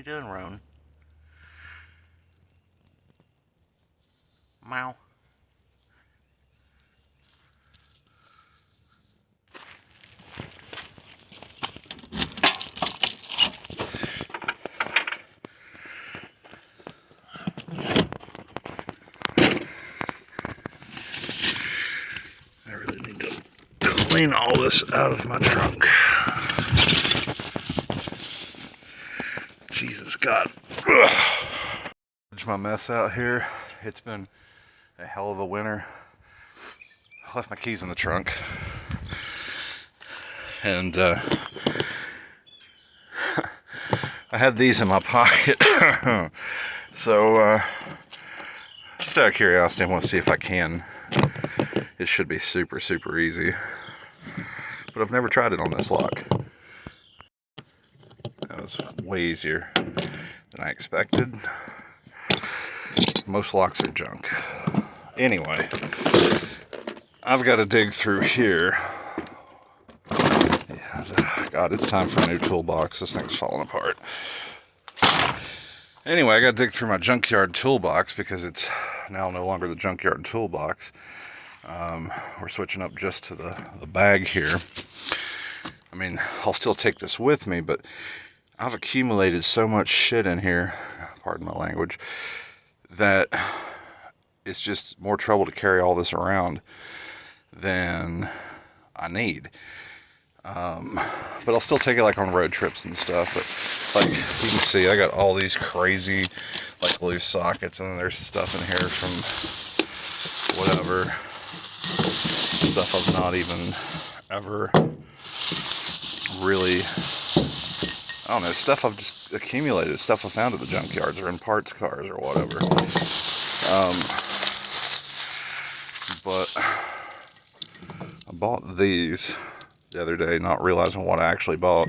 doing, Roan? Meow. I really need to clean all this out of my trunk. Jesus God. My mess out here. It's been a hell of a winter. I left my keys in the trunk. And I had these in my pocket. So just out of curiosity, I want to see if I can. It should be super, super easy. But I've never tried it on this lock. That was way easier than I expected. Most locks are junk. Anyway, I've got to dig through here. Yeah, God, it's time for a new toolbox. This thing's falling apart. Anyway, I got to dig through my junkyard toolbox because it's now no longer the junkyard toolbox. We're switching up just to the bag here. I mean, I'll still take this with me, but I've accumulated so much shit in here, pardon my language, that it's just more trouble to carry all this around than I need. But I'll still take it like on road trips and stuff. But like you can see, I got all these crazy like loose sockets, and then there's stuff in here from whatever stuff I've not even ever really, I don't know, stuff I've just accumulated, stuff I found at the junkyards or in parts cars or whatever. But I bought these the other day, not realizing what I actually bought.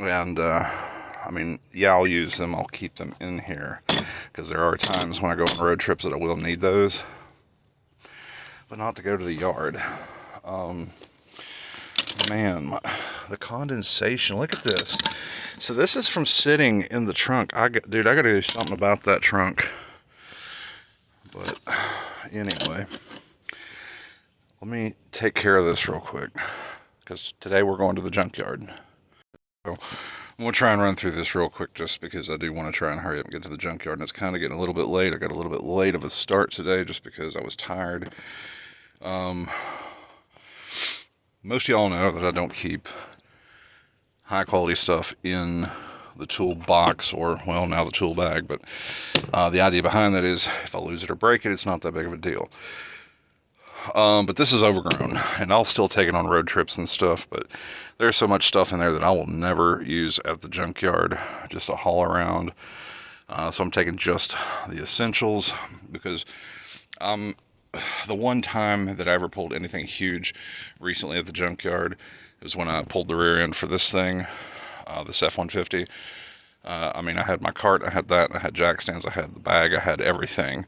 And I mean, yeah, I'll use them. I'll keep them in here because there are times when I go on road trips that I will need those, but not to go to the yard. Man, the condensation, look at this. So this is from sitting in the trunk. Dude, I gotta do something about that trunk. But anyway, let me take care of this real quick, because today we're going to the junkyard. So I'm going to try and run through this real quick just because I do want to try and hurry up and get to the junkyard. And it's kind of getting a little bit late. I got a little bit late of a start today just because I was tired. Most of y'all know that I don't keep high quality stuff in the toolbox, or well, now the tool bag. But the idea behind that is if I lose it or break it, it's not that big of a deal. But this is overgrown, and I'll still take it on road trips and stuff, but there's so much stuff in there that I will never use at the junkyard, just to haul around. So I'm taking just the essentials, because the one time that I ever pulled anything huge recently at the junkyard was when I pulled the rear end for this thing, this F-150. I mean, I had my cart, I had that, I had jack stands, I had the bag, I had everything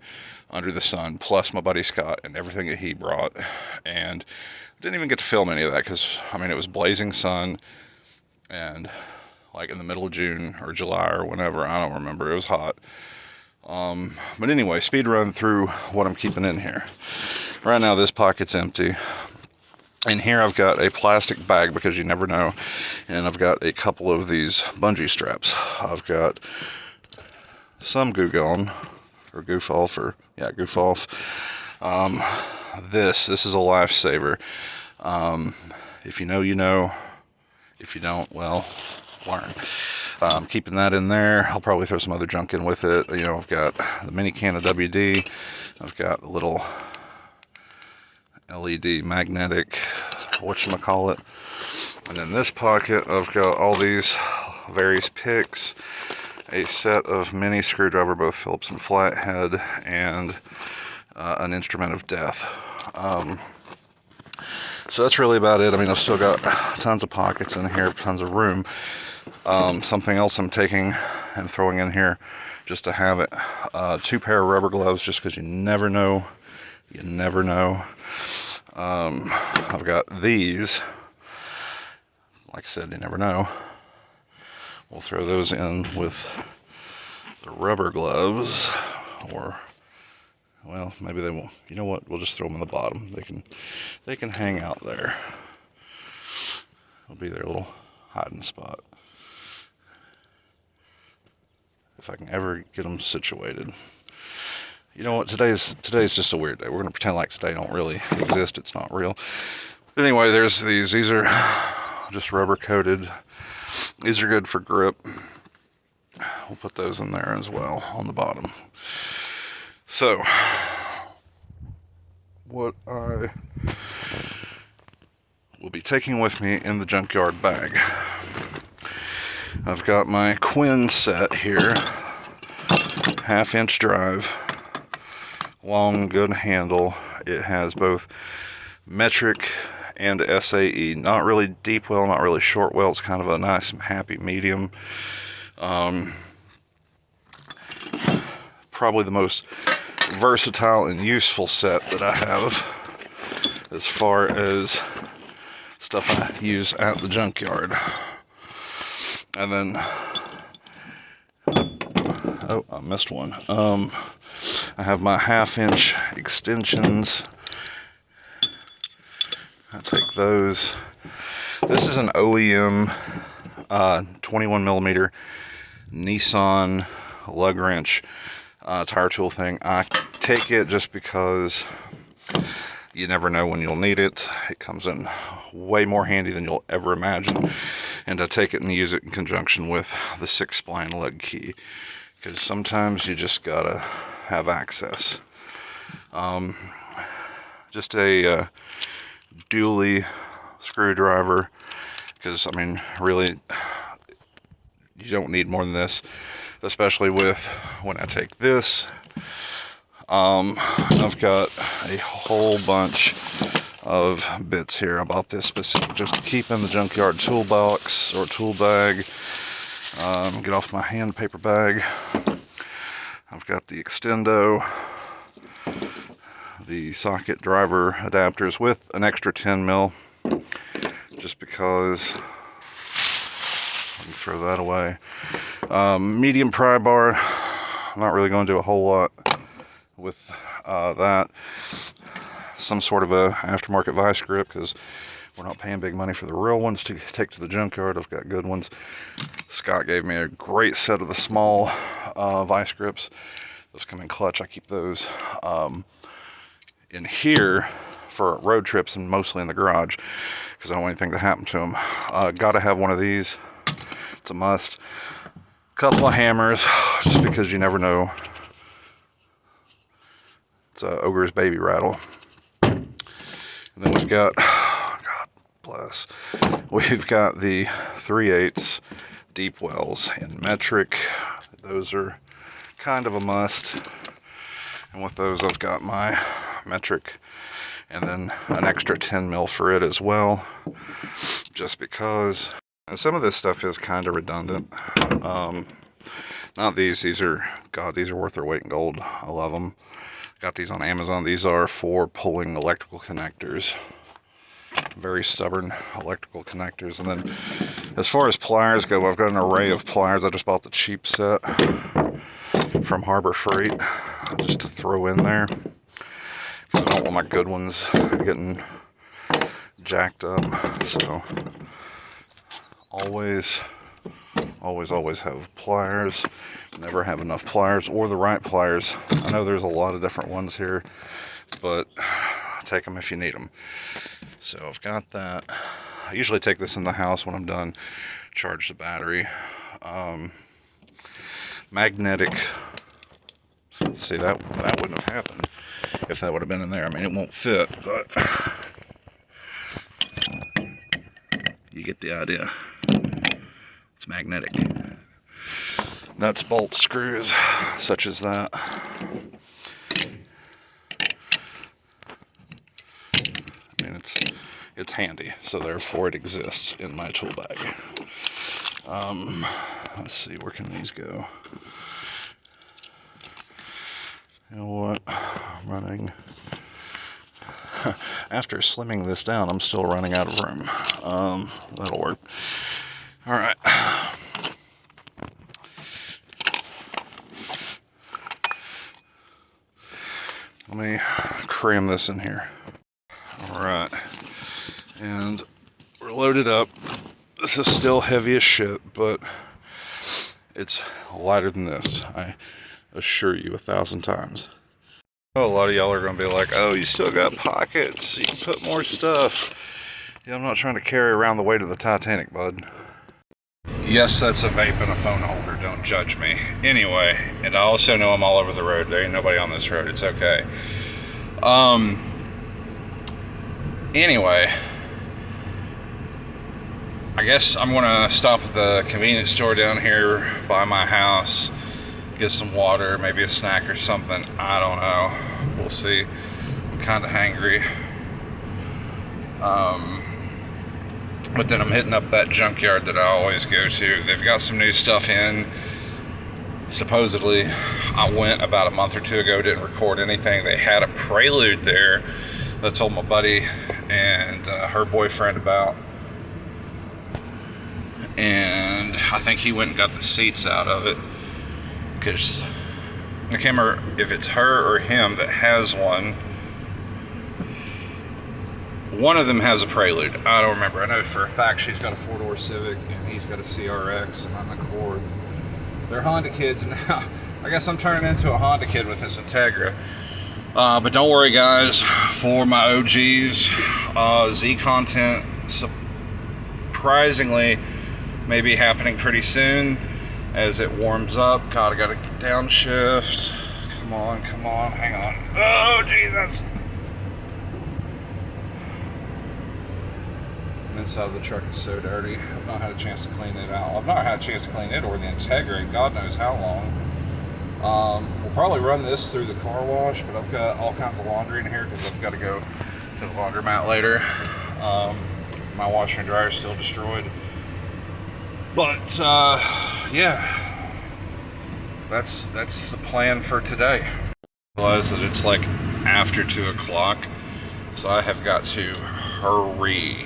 under the sun, plus my buddy Scott and everything that he brought. And I didn't even get to film any of that because, I mean, it was blazing sun and like in the middle of June or July or whenever, I don't remember, it was hot. But anyway, speed run through what I'm keeping in here. Right now this pocket's empty. In here I've got a plastic bag because you never know, and I've got a couple of these bungee straps. I've got some Goo Gone, or Goof Off, or yeah, Goof Off. This is a lifesaver. If you know, you know. If you don't, well, learn. I'm keeping that in there. I'll probably throw some other junk in with it. You know, I've got the mini can of WD. I've got the little LED magnetic, whatchamacallit. And in this pocket, I've got all these various picks, a set of mini screwdriver, both Phillips and flathead, and an instrument of death. So that's really about it. I mean, I've still got tons of pockets in here, tons of room. Something else I'm taking and throwing in here just to have it. 2 pair of rubber gloves, just because you never know. You never know. I've got these. Like I said, you never know. We'll throw those in with the rubber gloves, or, well, maybe they won't. You know what? We'll just throw them in the bottom. They can hang out there. It'll be their little hiding spot. If I can ever get them situated. You know what? Today's just a weird day. We're gonna pretend like today don't really exist. It's not real. But anyway, there's these. These are just rubber coated. These are good for grip. We'll put those in there as well on the bottom. So, what I will be taking with me in the junkyard bag. I've got my Quinn set here. 1/2-inch drive. Long, good handle. It has both metric and SAE. Not really deep well, not really short well. It's kind of a nice, happy medium. Probably the most versatile and useful set that I have as far as stuff I use at the junkyard. And then, oh, I missed one. I have my 1/2-inch extensions. I take those. This is an OEM 21mm Nissan lug wrench tire tool thing. I take it just because you never know when you'll need it. It comes in way more handy than you'll ever imagine. And I take it and use it in conjunction with the 6-spline lug key, because sometimes you just gotta have access. Just a dually screwdriver, because I mean, really, you don't need more than this, especially with when I take this. I've got a whole bunch of bits here. I bought this specific just to keep in the junkyard toolbox or tool bag. Get off my hand paper bag. I've got the extendo, the socket driver adapters with an extra 10mm, just because. Let me throw that away. Medium pry bar. I'm not really going to do a whole lot with that. Some sort of a aftermarket vice grip, because we're not paying big money for the real ones to take to the junkyard. I've got good ones. Scott gave me a great set of the small vice grips. Those come in clutch. I keep those in here for road trips and mostly in the garage, because I don't want anything to happen to them. Gotta have one of these. It's a must. Couple of hammers, just because you never know. It's a ogre's baby rattle. And then we've got, oh, God bless, we've got the 3/8 deep wells in metric. Those are kind of a must. And with those, I've got my metric, and then an extra 10mm for it as well, just because. And some of this stuff is kind of redundant. Not these. These are, God, these are worth their weight in gold. I love them. Got these on Amazon. These are for pulling electrical connectors. Very stubborn electrical connectors. And then as far as pliers go, I've got an array of pliers. I just bought the cheap set from Harbor Freight just to throw in there, because I don't want my good ones getting jacked up. So always have pliers. Never have enough pliers, or the right pliers. I know there's a lot of different ones here, but take them if you need them. So I've got that. I usually take this in the house when I'm done, charge the battery. Magnetic. See, that wouldn't have happened if that would have been in there. I mean, it won't fit, but you get the idea. It's magnetic. Nuts, bolts, screws, such as that. I mean, it's handy, so therefore it exists in my tool bag. Let's see, where can these go? You know what? Running. After slimming this down, I'm still running out of room. That'll work. Alright. Let me cram this in here. All right, and we're loaded up. This is still heavy as shit, but it's lighter than this, I assure you 1,000 times. Oh, a lot of y'all are going to be like, oh, you still got pockets, you can put more stuff. Yeah, I'm not trying to carry around the weight of the Titanic, bud. Yes, that's a vape and a phone holder, don't judge me. Anyway, and I also know I'm all over the road. There ain't nobody on this road, it's okay. Anyway, I guess I'm gonna stop at the convenience store down here by my house, get some water, maybe a snack or something. I don't know. We'll see. I'm kind of hangry. But then I'm hitting up that junkyard that I always go to. They've got some new stuff in. Supposedly, I went about a month or two ago, didn't record anything. They had a Prelude there that I told my buddy and her boyfriend about. And I think he went and got the seats out of it. Because I can't remember if it's her or him that has one. One of them has a Prelude. I don't remember. I know for a fact she's got a 4-door Civic and he's got a CRX and I'm a Accord. They're Honda kids now. I guess I'm turning into a Honda kid with this Integra. But don't worry, guys. For my OGs, Z content surprisingly may be happening pretty soon as it warms up. God, I gotta downshift. Come on, hang on. Oh, Jesus! Inside of the truck is so dirty. I've not had a chance to clean it out. I've not had a chance to clean it or the Integra, God knows how long. We'll probably run this through the car wash, but I've got all kinds of laundry in here because I've got to go to the laundromat later. My washer and dryer is still destroyed. But, yeah. That's the plan for today. I realize that it's like after 2 o'clock, so I have got to hurry.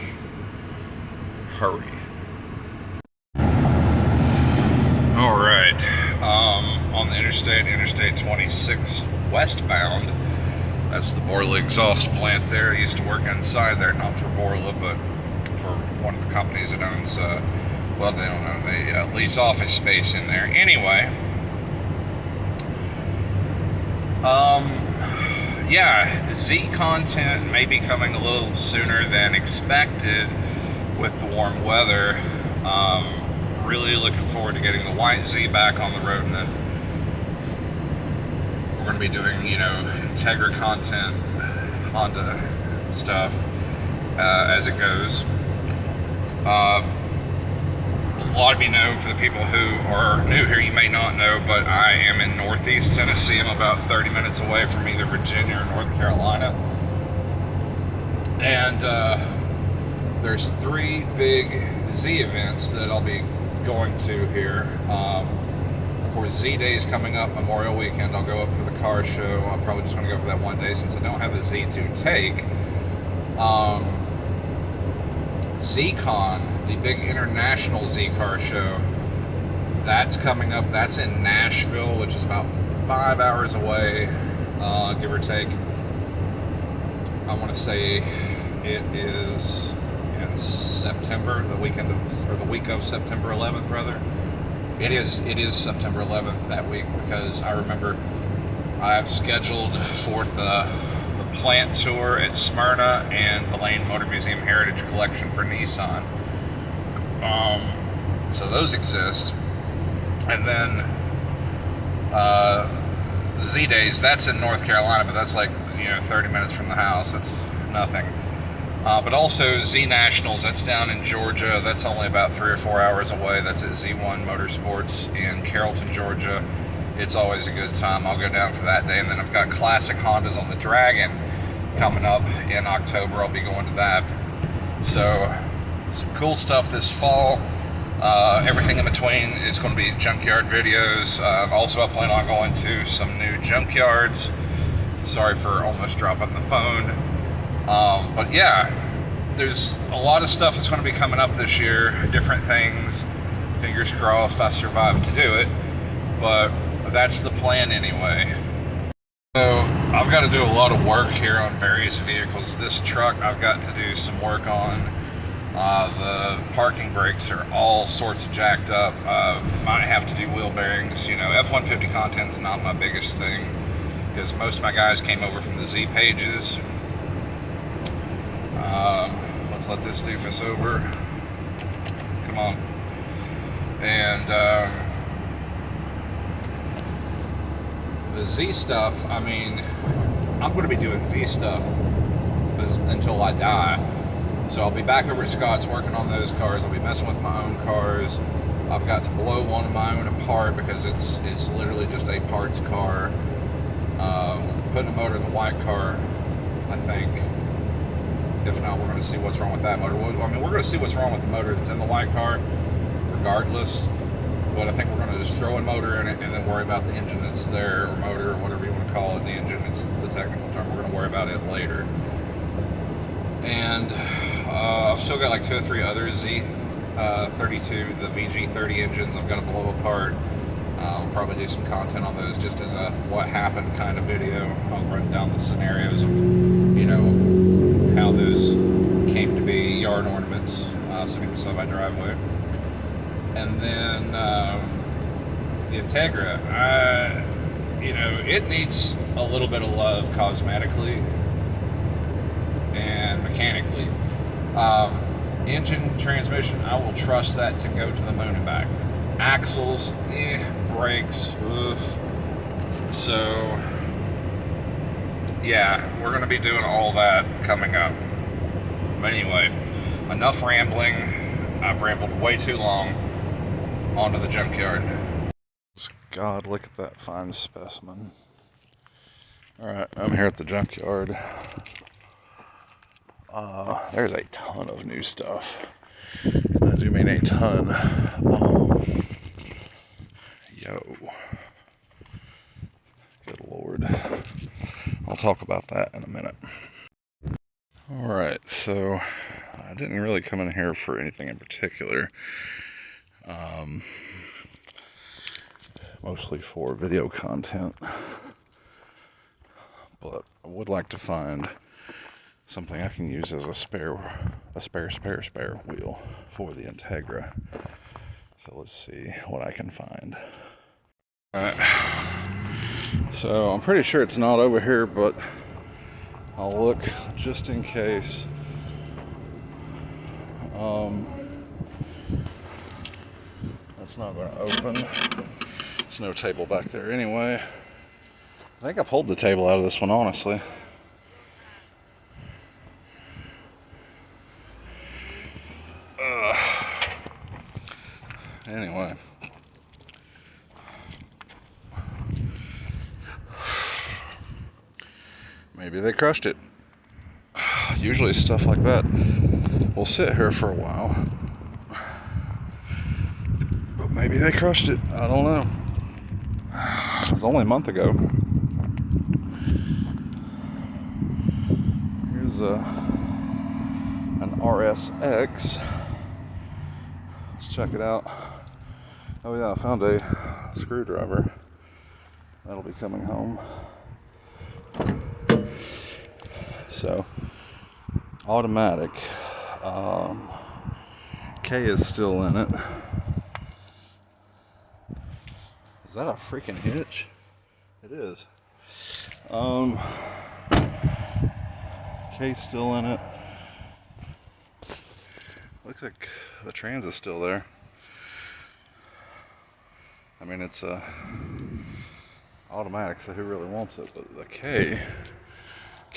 All right, on the Interstate 26 westbound, that's the Borla exhaust plant there. I used to work inside there, not for Borla, but for one of the companies that owns, well, they don't own, they lease office space in there. Anyway, yeah, Z content may be coming a little sooner than expected with the warm weather. Really looking forward to getting the white Z back on the road, and then we're going to be doing, you know, Integra content, Honda stuff as it goes. A lot of you know, for the people who are new here, you may not know, but I am in Northeast Tennessee. I'm about 30 minutes away from either Virginia or North Carolina. And there's 3 big Z events that I'll be going to here. Of course, Z Day is coming up, Memorial Weekend. I'll go up for the car show. I'm probably just going to go for that one day since I don't have a Z to take. Z-Con, the big international Z car show, that's coming up. That's in Nashville, which is about 5 hours away, give or take. I want to say it is in September, the week of September 11th, rather. It is September 11th that week, because I remember I've scheduled for the plant tour at Smyrna and the Lane Motor Museum Heritage Collection for Nissan. So those exist. And then Z Days, that's in North Carolina, but that's like, you know, 30 minutes from the house. That's nothing. But also Z Nationals, that's down in Georgia. That's only about 3 or 4 hours away. That's at Z1 Motorsports in Carrollton, Georgia. It's always a good time. I'll go down for that day. And then I've got Classic Hondas on the Dragon coming up in October. I'll be going to that. So some cool stuff this fall. Everything in between is going to be junkyard videos. Also, I plan on going to some new junkyards. Sorry for almost dropping the phone. But yeah, there's a lot of stuff that's going to be coming up this year. Different things. Fingers crossed I survive to do it. But that's the plan anyway. So I've got to do a lot of work here on various vehicles. This truck I've got to do some work on. The parking brakes are all sorts of jacked up. Might have to do wheel bearings. You know, F-150 content's not my biggest thing because most of my guys came over from the Z pages. Let's let this doofus over. Come on. And the Z stuff, I mean, I'm going to be doing Z stuff until I die. So I'll be back over at Scott's working on those cars. I'll be messing with my own cars. I've got to blow one of my own apart because it's literally just a parts car. Putting a motor in the white car, I think. If not, we're going to see what's wrong with that motor. I mean, we're going to see what's wrong with the motor that's in the white car, regardless. But I think we're going to just throw a motor in it and then worry about the engine that's there, or motor, or whatever you want to call it. The engine, it's the technical term. We're going to worry about it later. And I've still got like 2 or 3 other Z32, the VG30 engines I've got to blow apart. I'll probably do some content on those just as a what happened kind of video. I'll run down the scenarios of, you know, how those came to be yard ornaments sitting beside my driveway. And then the Integra, you know, it needs a little bit of love cosmetically and mechanically. Engine, transmission, I will trust that to go to the moon and back. Axles, brakes, ugh. So yeah, we're going to be doing all that coming up. But anyway, enough rambling. I've rambled way too long. On to the junkyard. God, look at that fine specimen. Alright, I'm here at the junkyard. There's a ton of new stuff. I do mean a ton. Yo. Good Lord. I'll talk about that in a minute. Alright, so I didn't really come in here for anything in particular. Mostly for video content. But I would like to find something I can use as a spare wheel for the Integra. So let's see what I can find. Alright, so I'm pretty sure it's not over here, but I'll look just in case. That's not going to open. There's no table back there anyway. I think I pulled the table out of this one, honestly. Anyway. Maybe they crushed it. Usually stuff like that will sit here for a while. But maybe they crushed it. I don't know. It was only a month ago. Here's an RSX. Let's check it out. Oh yeah, I found a screwdriver. That'll be coming home. So, automatic. K is still in it. Is that a freaking hitch? It is. K's still in it. Looks like the trans is still there. I mean, it's a automatic, so who really wants it? But the K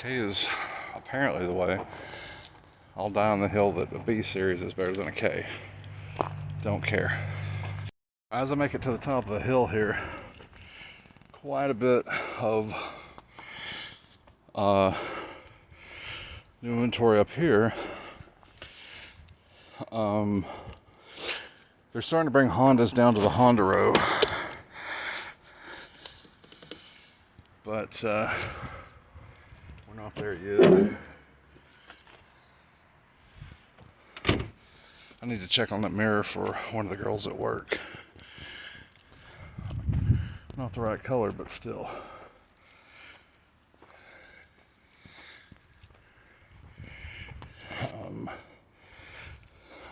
is apparently the way. I'll die on the hill that a B series is better than a K. Don't care. As I make it to the top of the hill here, quite a bit of new inventory up here. They're starting to bring Hondas down to the Honda row, but we're not there yet. I need to check on that mirror for one of the girls at work. Not the right color, but still.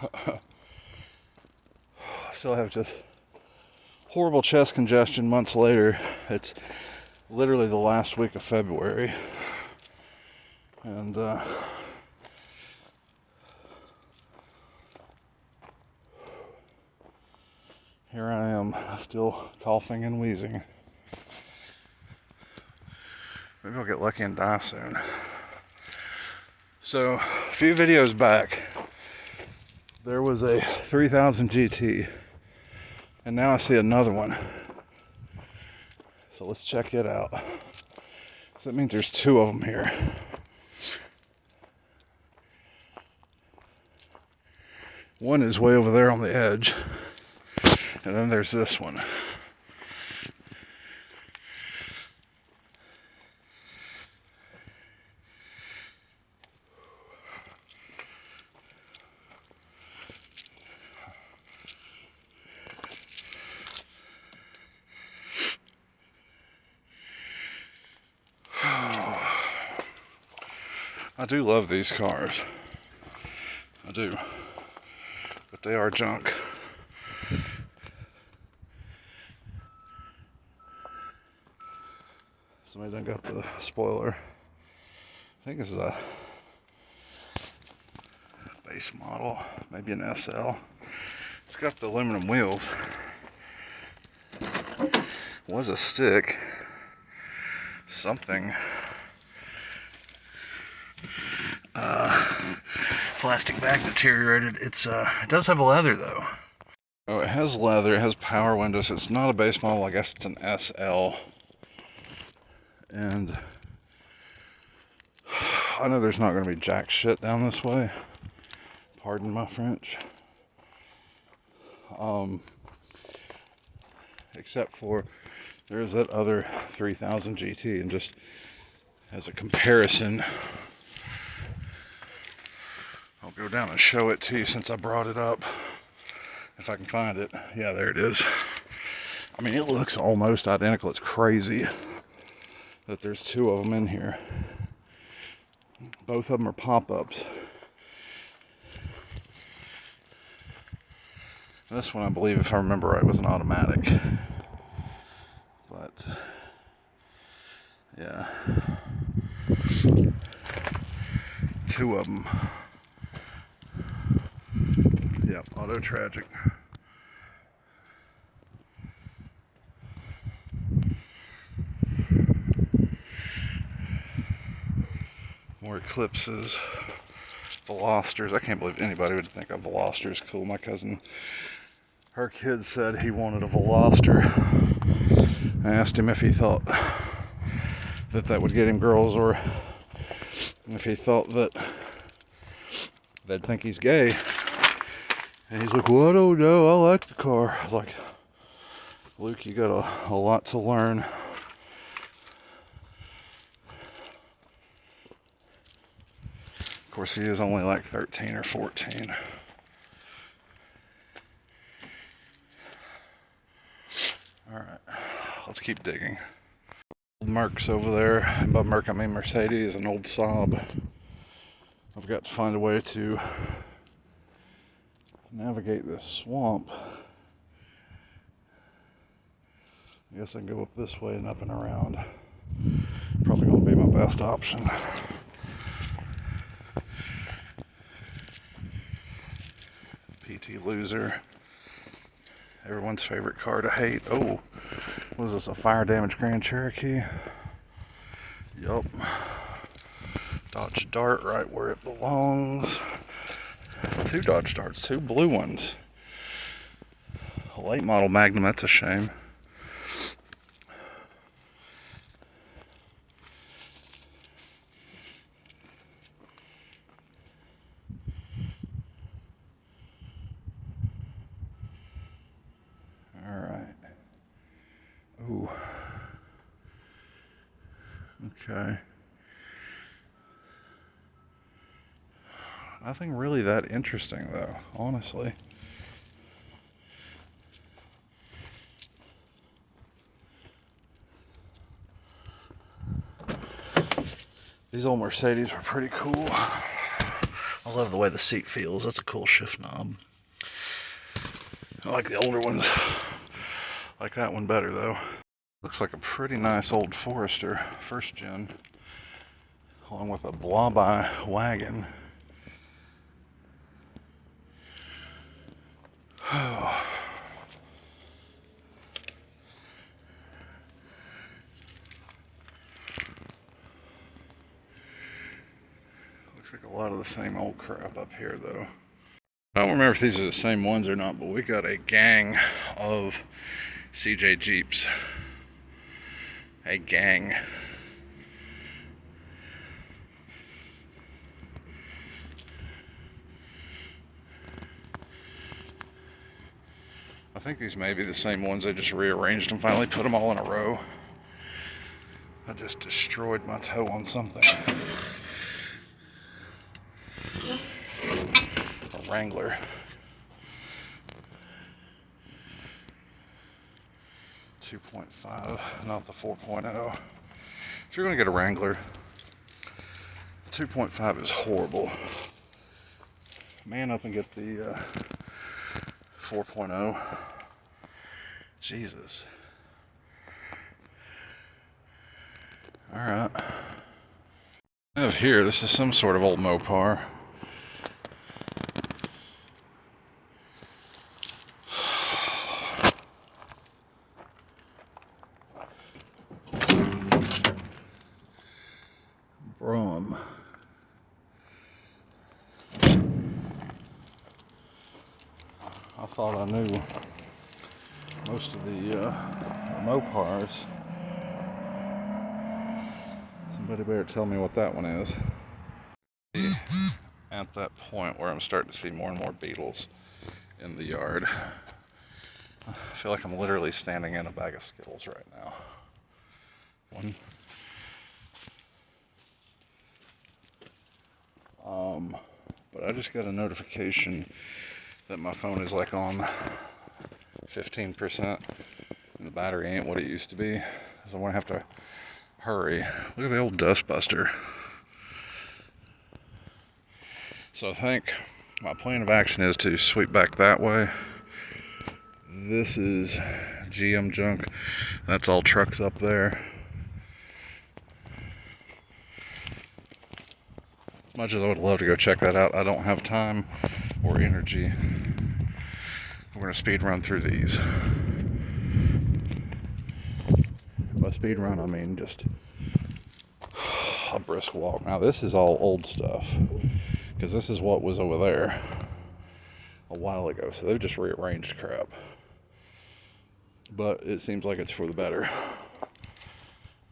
I still have just horrible chest congestion months later. It's literally the last week of February. And here I am, still coughing and wheezing. Maybe I'll get lucky and die soon. So, a few videos back, there was a 3000 GT, and now I see another one. So let's check it out. So that means there's two of them here. One is way over there on the edge, and then there's this one. I do love these cars. I do. But they are junk. Somebody done got the spoiler. I think this is a base model, maybe an SL. It's got the aluminum wheels. Was a stick. Something. Plastic bag deteriorated. It does have leather though. Oh, it has leather. It has power windows. It's not a base model. I guess it's an SL. And I know there's not going to be jack shit down this way. Pardon my French. Except for there's that other 3000 GT, and just as a comparison, I'll go down and show it to you since I brought it up. If I can find it. Yeah, there it is. I mean, it looks almost identical. It's crazy that there's two of them in here. Both of them are pop-ups. This one, I believe, if I remember right, was an automatic. But, yeah. Two of them. Yep, auto tragic. More Eclipses. Velosters. I can't believe anybody would think a Veloster is cool. My cousin, her kid said he wanted a Veloster. I asked him if he thought that would get him girls, or if he thought that they'd think he's gay. And he's like, well, I don't know, I like the car. I was like, Luke, you got a lot to learn. Of course, he is only like 13 or 14. Alright, let's keep digging. Old Merc's over there, and by Merc I mean Mercedes, an old Saab. I've got to find a way to navigate this swamp. I guess I can go up this way and up and around. Probably going to be my best option. PT Loser. Everyone's favorite car to hate. Oh, what is this, a fire damaged Grand Cherokee? Yup. Dodge Dart right where it belongs. Two Dodge Darts, two blue ones. A late model Magnum, that's a shame. Alright. Ooh. Okay. Nothing really that interesting though, honestly. These old Mercedes were pretty cool. I love the way the seat feels. That's a cool shift knob. I like the older ones. I like that one better though. Looks like a pretty nice old Forester, first gen, along with a Blobby wagon. Looks like a lot of the same old crap up here though. I don't remember if these are the same ones or not, but we got a gang of CJ Jeeps. A gang. I think these may be the same ones. They just rearranged and finally put them all in a row. I just destroyed my toe on something. A Wrangler. .5, not the 4.0. If you're going to get a Wrangler, 2.5 is horrible. Man up and get the 4.0. Jesus. Alright. I have here, this is some sort of old Mopar. Brum. I thought I knew most of the Mopars. Somebody better tell me what that one is. At that point where I'm starting to see more and more beetles in the yard. I feel like I'm literally standing in a bag of Skittles right now. But I just got a notification that my phone is like on 15% and the battery ain't what it used to be, so I'm gonna have to hurry. Look at the old dust buster. So I think my plan of action is to sweep back that way. This is GM junk. That's all trucks up there. As much as I would love to go check that out, I don't have time or energy. We're gonna speed run through these. By speed run, I mean just a brisk walk. Now this is all old stuff, because this is what was over there a while ago. So they've just rearranged crap. But it seems like it's for the better,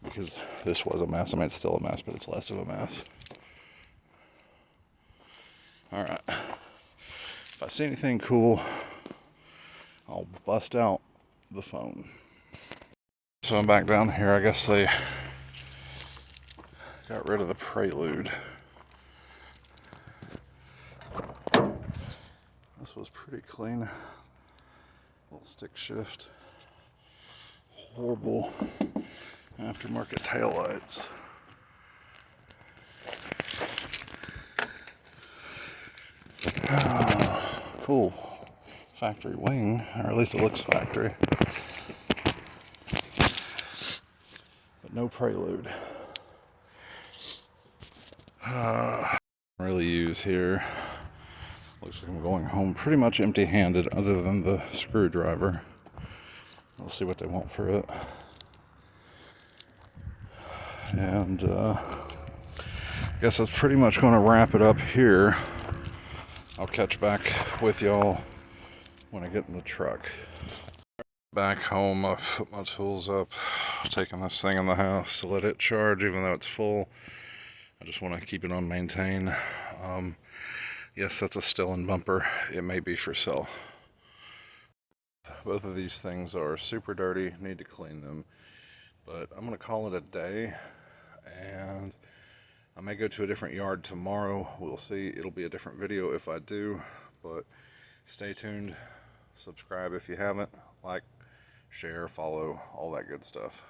because this was a mess. I mean, it's still a mess, but it's less of a mess. All right. If I see anything cool, I'll bust out the phone. So I'm back down here. I guess they got rid of the Prelude. This was pretty clean. Little stick shift. Horrible aftermarket taillights. Cool factory wing, or at least it looks factory. But no Prelude. Really use here. Looks like I'm going home pretty much empty-handed, other than the screwdriver. We'll see what they want for it. And I guess that's pretty much going to wrap it up here. I'll catch back with y'all when I get in the truck. Back home, I've put my tools up, taking this thing in the house to let it charge, even though it's full. I just want to keep it on maintain. Yes, that's a Stellan bumper. It may be for sale. Both of these things are super dirty, need to clean them. But I'm going to call it a day, and I may go to a different yard tomorrow. We'll see. It'll be a different video if I do, but stay tuned. Subscribe if you haven't. Like, share, follow, all that good stuff.